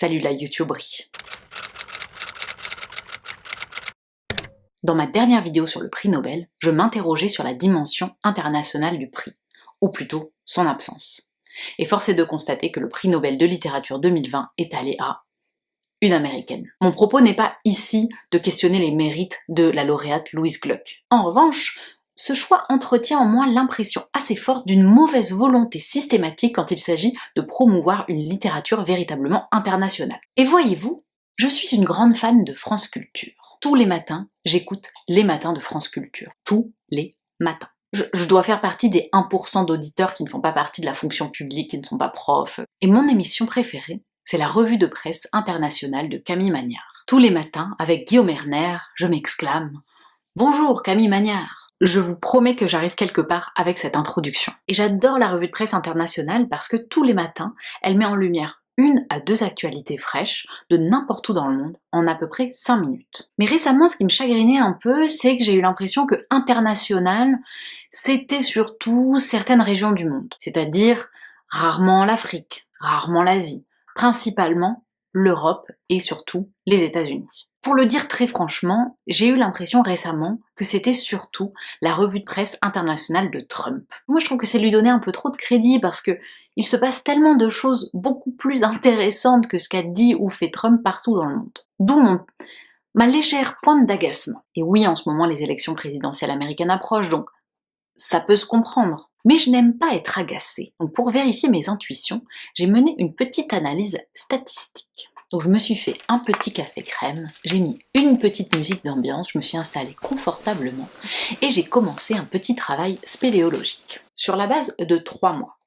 Salut la YouTuberie. Dans ma dernière vidéo sur le prix Nobel, je m'interrogeais sur la dimension internationale du prix, ou plutôt son absence. Et force est de constater que le prix Nobel de littérature 2020 est allé à une américaine. Mon propos n'est pas ici de questionner les mérites de la lauréate Louise Gluck. En revanche, ce choix entretient en moi l'impression assez forte d'une mauvaise volonté systématique quand il s'agit de promouvoir une littérature véritablement internationale. Et voyez-vous, je suis une grande fan de France Culture. Tous les matins, j'écoute les matins de France Culture. Tous les matins. Je dois faire partie des 1% d'auditeurs qui ne font pas partie de la fonction publique, qui ne sont pas profs. Et mon émission préférée, c'est la revue de presse internationale de Camille Magnard. Tous les matins, avec Guillaume Erner, je m'exclame « Bonjour Camille Magnard !» Je vous promets que j'arrive quelque part avec cette introduction. Et j'adore la revue de presse internationale parce que tous les matins, elle met en lumière 1 à 2 actualités fraîches de n'importe où dans le monde en à peu près 5 minutes. Mais récemment, ce qui me chagrinait un peu, c'est que j'ai eu l'impression que international, c'était surtout certaines régions du monde. C'est-à-dire rarement l'Afrique, rarement l'Asie, principalement l'Europe et surtout les États-Unis. Pour le dire très franchement, j'ai eu l'impression récemment que c'était surtout la revue de presse internationale de Trump. Moi je trouve que c'est lui donner un peu trop de crédit parce que il se passe tellement de choses beaucoup plus intéressantes que ce qu'a dit ou fait Trump partout dans le monde. D'où ma légère pointe d'agacement. Et oui, en ce moment les élections présidentielles américaines approchent, donc ça peut se comprendre. Mais je n'aime pas être agacée. Donc pour vérifier mes intuitions, j'ai mené une petite analyse statistique. Donc je me suis fait un petit café crème, j'ai mis une petite musique d'ambiance, je me suis installée confortablement et j'ai commencé un petit travail spéléologique. Sur la base de 3 mois.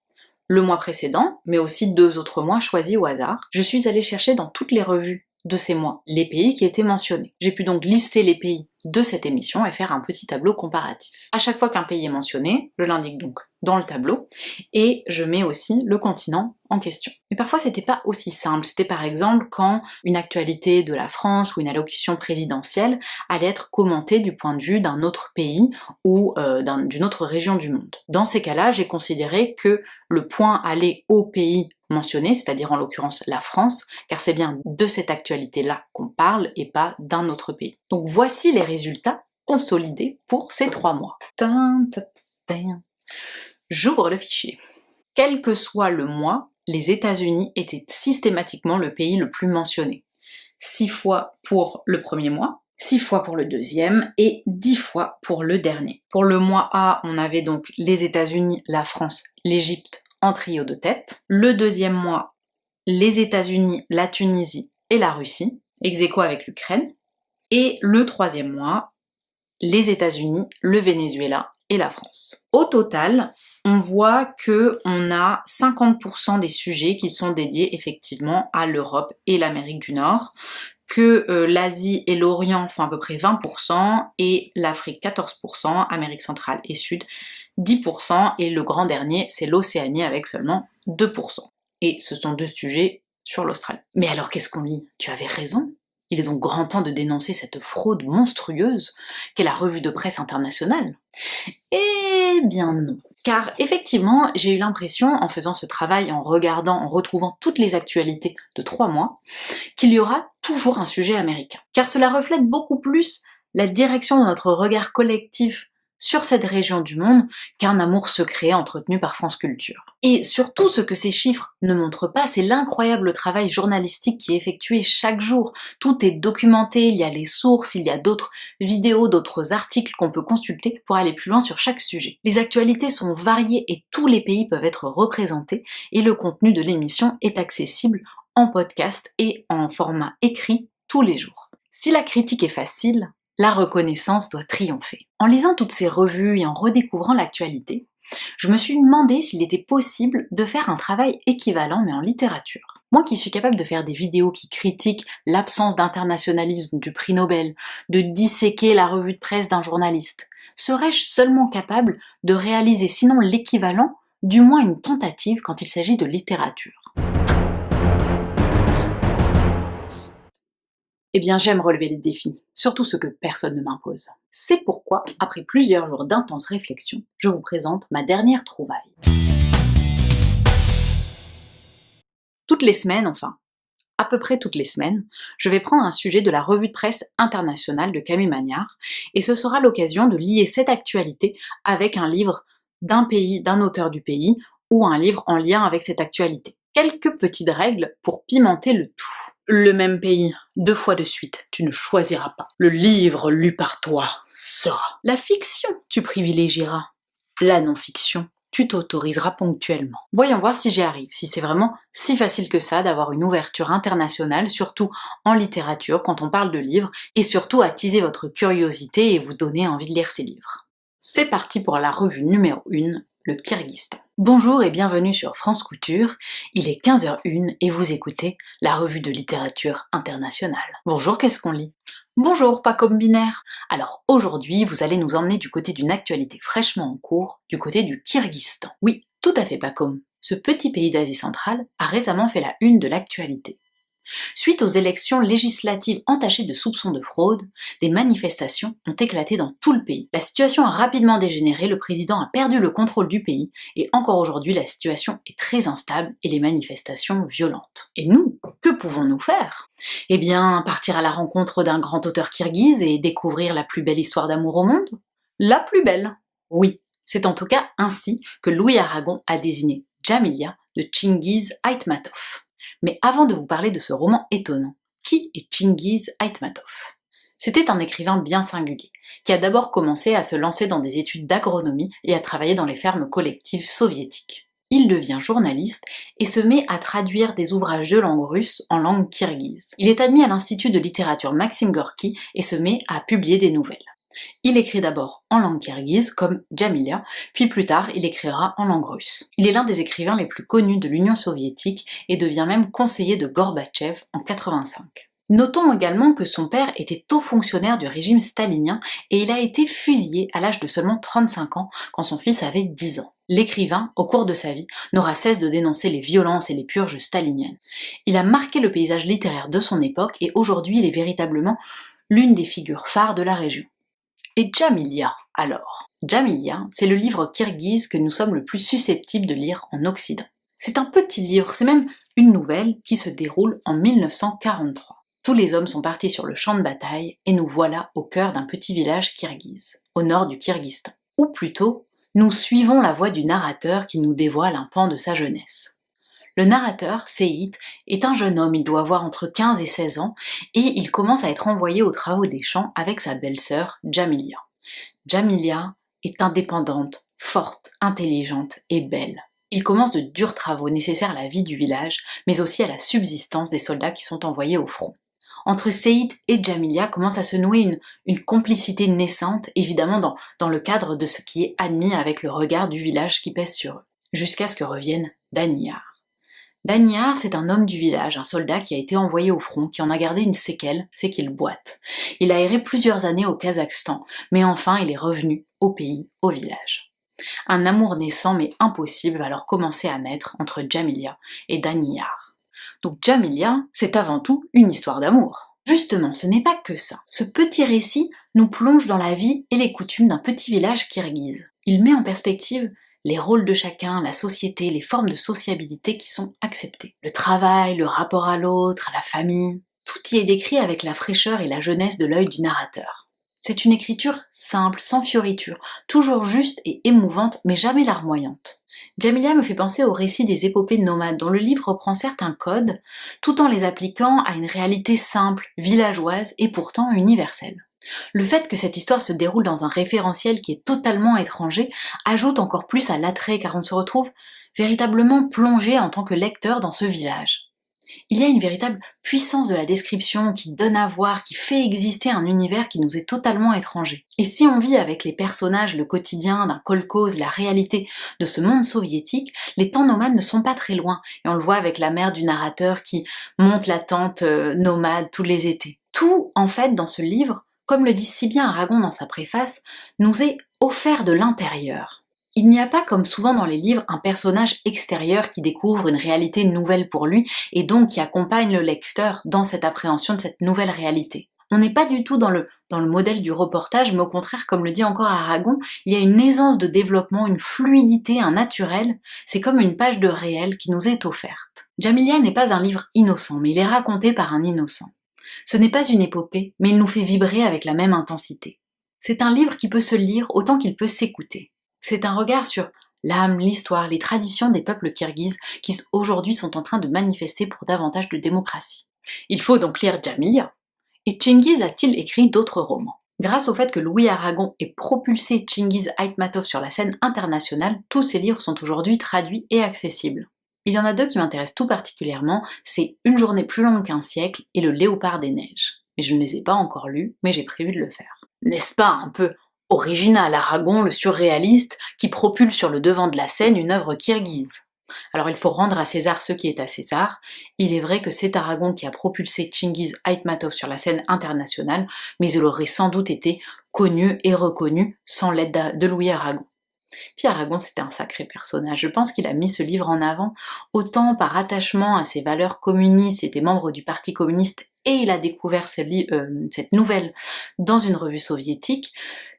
Le mois précédent, mais aussi 2 autres mois choisis au hasard, je suis allée chercher dans toutes les revues de ces mois les pays qui étaient mentionnés. J'ai pu donc lister les pays de cette émission et faire un petit tableau comparatif. À chaque fois qu'un pays est mentionné, je l'indique donc dans le tableau et je mets aussi le continent en question. Mais parfois c'était pas aussi simple, c'était par exemple quand une actualité de la France ou une allocution présidentielle allait être commentée du point de vue d'un autre pays ou d'une autre région du monde. Dans ces cas-là, j'ai considéré que le point allait au pays mentionné, c'est-à-dire en l'occurrence la France, car c'est bien de cette actualité-là qu'on parle et pas d'un autre pays. Donc voici les résultats consolidés pour ces 3 mois. J'ouvre le fichier. Quel que soit le mois, les États-Unis étaient systématiquement le pays le plus mentionné. 6 fois pour le premier mois, 6 fois pour le deuxième et 10 fois pour le dernier. Pour le mois A, on avait donc les États-Unis, la France, l'Égypte en trio de tête. Le deuxième mois, les États-Unis, la Tunisie et la Russie, ex-aequo avec l'Ukraine. Et le troisième mois, les États-Unis, le Venezuela et la France. Au total, on voit que on a 50% des sujets qui sont dédiés effectivement à l'Europe et l'Amérique du Nord, que l'Asie et l'Orient font à peu près 20%, et l'Afrique 14%, Amérique centrale et Sud 10%, et le grand dernier, c'est l'Océanie avec seulement 2%. Et ce sont 2 sujets sur l'Australie. Mais alors qu'est-ce qu'on lit? Tu avais raison. Il est donc grand temps de dénoncer cette fraude monstrueuse qu'est la revue de presse internationale. Eh bien non. Car effectivement, j'ai eu l'impression, en faisant ce travail, en regardant, en retrouvant toutes les actualités de 3 mois, qu'il y aura toujours un sujet américain. Car cela reflète beaucoup plus la direction de notre regard collectif sur cette région du monde qu'un amour secret entretenu par France Culture. Et surtout, ce que ces chiffres ne montrent pas, c'est l'incroyable travail journalistique qui est effectué chaque jour. Tout est documenté, il y a les sources, il y a d'autres vidéos, d'autres articles qu'on peut consulter pour aller plus loin sur chaque sujet. Les actualités sont variées et tous les pays peuvent être représentés, et le contenu de l'émission est accessible en podcast et en format écrit tous les jours. Si la critique est facile, la reconnaissance doit triompher. En lisant toutes ces revues et en redécouvrant l'actualité, je me suis demandé s'il était possible de faire un travail équivalent mais en littérature. Moi qui suis capable de faire des vidéos qui critiquent l'absence d'internationalisme du prix Nobel, de disséquer la revue de presse d'un journaliste, serais-je seulement capable de réaliser sinon l'équivalent, du moins une tentative quand il s'agit de littérature? Eh bien, j'aime relever les défis, surtout ceux que personne ne m'impose. C'est pourquoi, après plusieurs jours d'intense réflexion, je vous présente ma dernière trouvaille. Toutes les semaines, enfin, à peu près toutes les semaines, je vais prendre un sujet de la revue de presse internationale de Camille Magnard, et ce sera l'occasion de lier cette actualité avec un livre d'un pays, d'un auteur du pays, ou un livre en lien avec cette actualité. Quelques petites règles pour pimenter le tout. Le même pays, 2 fois de suite, tu ne choisiras pas. Le livre lu par toi sera. La fiction, tu privilégieras. La non-fiction, tu t'autoriseras ponctuellement. Voyons voir si j'y arrive, si c'est vraiment si facile que ça d'avoir une ouverture internationale, surtout en littérature quand on parle de livres, et surtout attiser votre curiosité et vous donner envie de lire ces livres. C'est parti pour la revue numéro 1, le Kirghizistan. Bonjour et bienvenue sur France Couture, il est 15h01 et vous écoutez la revue de littérature internationale. Bonjour, qu'est-ce qu'on lit? Bonjour, pas comme binaire. Alors aujourd'hui, vous allez nous emmener du côté d'une actualité fraîchement en cours, du côté du Kirghizistan. Oui, tout à fait pas comme. Ce petit pays d'Asie centrale a récemment fait la une de l'actualité. Suite aux élections législatives entachées de soupçons de fraude, des manifestations ont éclaté dans tout le pays. La situation a rapidement dégénéré, le président a perdu le contrôle du pays et encore aujourd'hui la situation est très instable et les manifestations violentes. Et nous, que pouvons-nous faire? Eh bien, partir à la rencontre d'un grand auteur kirghize et découvrir la plus belle histoire d'amour au monde? La plus belle! Oui, c'est en tout cas ainsi que Louis Aragon a désigné Djamilya de Chingiz Aitmatov. Mais avant de vous parler de ce roman étonnant, qui est Chingiz Aitmatov? C'était un écrivain bien singulier, qui a d'abord commencé à se lancer dans des études d'agronomie et à travailler dans les fermes collectives soviétiques. Il devient journaliste et se met à traduire des ouvrages de langue russe en langue kirghize. Il est admis à l'Institut de littérature Maxime Gorky et se met à publier des nouvelles. Il écrit d'abord en langue kirghize, comme Djamilya, puis plus tard il écrira en langue russe. Il est l'un des écrivains les plus connus de l'Union soviétique et devient même conseiller de Gorbatchev en 1985. Notons également que son père était haut fonctionnaire du régime stalinien et il a été fusillé à l'âge de seulement 35 ans quand son fils avait 10 ans. L'écrivain, au cours de sa vie, n'aura cesse de dénoncer les violences et les purges staliniennes. Il a marqué le paysage littéraire de son époque et aujourd'hui il est véritablement l'une des figures phares de la région. Et Djamilya, alors? Djamilya, c'est le livre kirghize que nous sommes le plus susceptibles de lire en Occident. C'est un petit livre, c'est même une nouvelle qui se déroule en 1943. Tous les hommes sont partis sur le champ de bataille et nous voilà au cœur d'un petit village kirghize, au nord du Kirghizistan. Ou plutôt, nous suivons la voix du narrateur qui nous dévoile un pan de sa jeunesse. Le narrateur, Seyit, est un jeune homme, il doit avoir entre 15 et 16 ans, et il commence à être envoyé aux travaux des champs avec sa belle-sœur, Djamilya. Djamilya est indépendante, forte, intelligente et belle. Il commence de durs travaux nécessaires à la vie du village, mais aussi à la subsistance des soldats qui sont envoyés au front. Entre Seyit et Djamilya commence à se nouer une complicité naissante, évidemment dans le cadre de ce qui est admis avec le regard du village qui pèse sur eux, jusqu'à ce que revienne Danyar. Danyar, c'est un homme du village, un soldat qui a été envoyé au front, qui en a gardé une séquelle, c'est qu'il boite. Il a erré plusieurs années au Kazakhstan, mais enfin il est revenu au pays, au village. Un amour naissant mais impossible va alors commencer à naître entre Djamilya et Danyar. Donc Djamilya, c'est avant tout une histoire d'amour. Justement, ce n'est pas que ça. Ce petit récit nous plonge dans la vie et les coutumes d'un petit village kirghize. Il met en perspective les rôles de chacun, la société, les formes de sociabilité qui sont acceptées. Le travail, le rapport à l'autre, à la famille, tout y est décrit avec la fraîcheur et la jeunesse de l'œil du narrateur. C'est une écriture simple, sans fioritures, toujours juste et émouvante, mais jamais larmoyante. Djamilya me fait penser au récit des épopées nomades, dont le livre reprend certains codes, tout en les appliquant à une réalité simple, villageoise et pourtant universelle. Le fait que cette histoire se déroule dans un référentiel qui est totalement étranger ajoute encore plus à l'attrait car on se retrouve véritablement plongé en tant que lecteur dans ce village. Il y a une véritable puissance de la description qui donne à voir, qui fait exister un univers qui nous est totalement étranger. Et si on vit avec les personnages, le quotidien d'un kolkhoze, la réalité de ce monde soviétique, les temps nomades ne sont pas très loin. Et on le voit avec la mère du narrateur qui monte la tente nomade tous les étés. Tout, en fait, dans ce livre, comme le dit si bien Aragon dans sa préface, nous est offert de l'intérieur. Il n'y a pas, comme souvent dans les livres, un personnage extérieur qui découvre une réalité nouvelle pour lui et donc qui accompagne le lecteur dans cette appréhension de cette nouvelle réalité. On n'est pas du tout dans le modèle du reportage, mais au contraire, comme le dit encore Aragon, il y a une aisance de développement, une fluidité, un naturel. C'est comme une page de réel qui nous est offerte. Djamilya n'est pas un livre innocent, mais il est raconté par un innocent. Ce n'est pas une épopée, mais il nous fait vibrer avec la même intensité. C'est un livre qui peut se lire autant qu'il peut s'écouter. C'est un regard sur l'âme, l'histoire, les traditions des peuples kirghizes qui aujourd'hui sont en train de manifester pour davantage de démocratie. Il faut donc lire Djamilya. Et Chingiz a-t-il écrit d'autres romans? Grâce au fait que Louis Aragon ait propulsé Chingiz Aitmatov sur la scène internationale, tous ses livres sont aujourd'hui traduits et accessibles. Il y en a deux qui m'intéressent tout particulièrement, c'est Une journée plus longue qu'un siècle et Le Léopard des neiges. Mais je ne les ai pas encore lus, mais j'ai prévu de le faire. N'est-ce pas un peu original, Aragon, le surréaliste, qui propulse sur le devant de la scène une œuvre kirghize? Alors il faut rendre à César ce qui est à César. Il est vrai que c'est Aragon qui a propulsé Chingiz Aitmatov sur la scène internationale, mais il aurait sans doute été connu et reconnu sans l'aide de Louis Aragon. Puis Aragon, c'était un sacré personnage. Je pense qu'il a mis ce livre en avant, autant par attachement à ses valeurs communistes, il était membre du Parti communiste et il a découvert cette nouvelle dans une revue soviétique,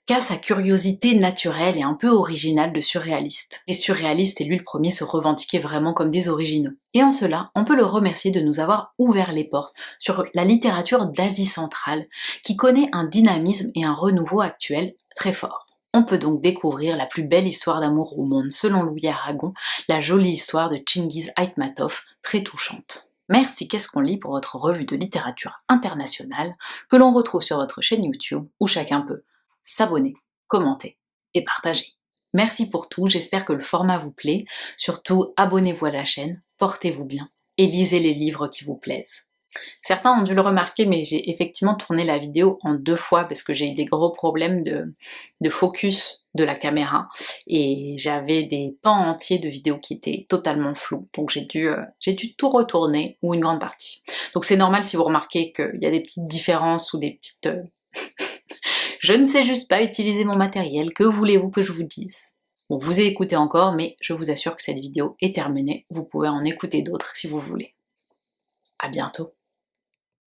qu'à sa curiosité naturelle et un peu originale de surréaliste. Les surréalistes, et lui le premier, se revendiquaient vraiment comme des originaux. Et en cela, on peut le remercier de nous avoir ouvert les portes sur la littérature d'Asie centrale, qui connaît un dynamisme et un renouveau actuel très fort. On peut donc découvrir la plus belle histoire d'amour au monde selon Louis Aragon, la jolie histoire de Chingiz Aitmatov, très touchante. Merci Qu'est-ce qu'on lit pour votre revue de littérature internationale que l'on retrouve sur votre chaîne YouTube où chacun peut s'abonner, commenter et partager. Merci pour tout, j'espère que le format vous plaît. Surtout, abonnez-vous à la chaîne, portez-vous bien et lisez les livres qui vous plaisent. Certains ont dû le remarquer, mais j'ai effectivement tourné la vidéo en 2 fois parce que j'ai eu des gros problèmes de focus de la caméra et j'avais des pans entiers de vidéos qui étaient totalement floues, donc j'ai dû tout retourner, ou une grande partie. Donc c'est normal si vous remarquez qu'il y a des petites différences ou des petites... Je ne sais juste pas utiliser mon matériel, que voulez-vous que je vous dise? Bon, vous ai écouté encore, mais je vous assure que cette vidéo est terminée, vous pouvez en écouter d'autres si vous voulez. À bientôt.